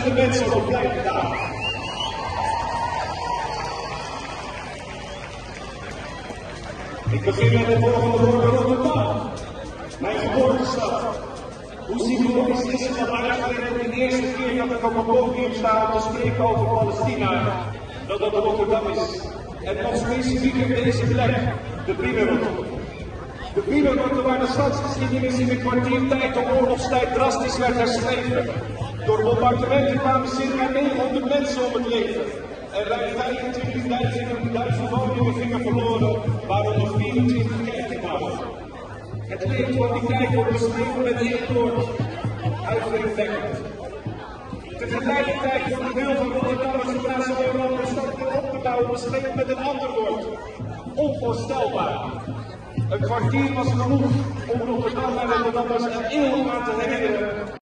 duizenden mensen op blijven daar. Ik begin met het volgende woord Rotterdam, mijn geboortestad. Hoe symbolisch is het dat eigenlijk de eerste keer dat ik op een podium sta om te spreken over Palestina, dat dat Rotterdam is. En nog specifieker deze plek, de Binnenrotte. De Binnenrotte waar de stadsgeschiedenis in een kwartiertijd de oorlogstijd drastisch werd herschreven. Door bombardementen kwamen circa 900 mensen om het leven. En ruim 25.000 woningen gingen verloren, waaronder 24 kerkgebouwen. Het leed van die tijd wordt beschreven met één woord: huiveringwekkend. Tegelijkertijd wordt de wil van Rotterdammers zodra ze Europa stad weer op te bouwen beschreven met een ander woord: onvoorstelbaar. Een kwartier was genoeg om Rotterdam en Rotterdammers er eeuwig aan te herinneren.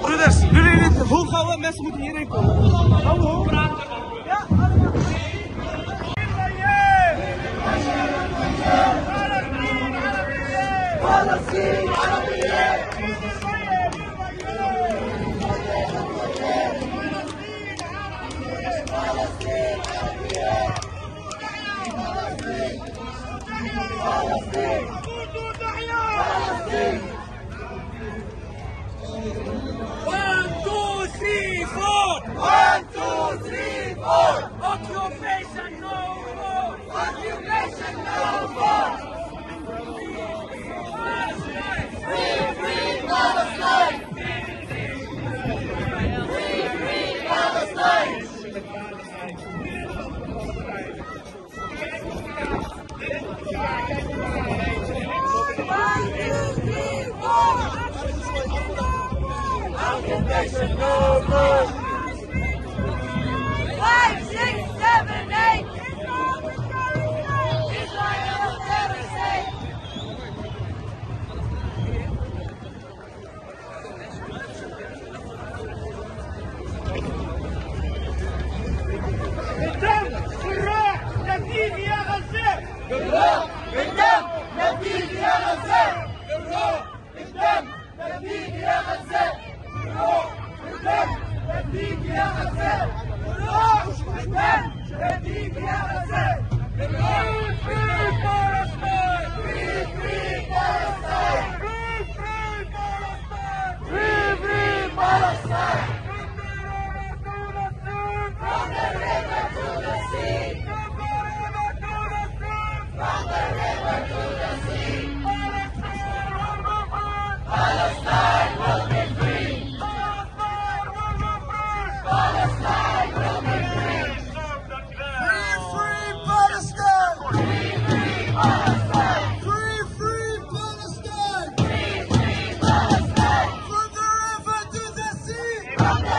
Broeders, willen jullie het hoog houden? Mensen moeten hierin komen. Hou hoog. Ja, allemaal. Palestine, occupation no more! Occupation no more! Free, free Palestine! Free, free Palestine! Occupation no more! 5, 6, 7, 8! Israel will never say! بالدم بالروح نبيك يا غزة! بالروح بالدم نبيك يا غزة! بالروح بالدم نبيك يا غزة! بالروح بالدم نبيك يا غزة! بالروح بالدم نبيك يا غزة! بالروح free Palestine! Free free Palestine! Free free Palestine! Free free Palestine! From the river to the sea! From the river to the sea! Gracias.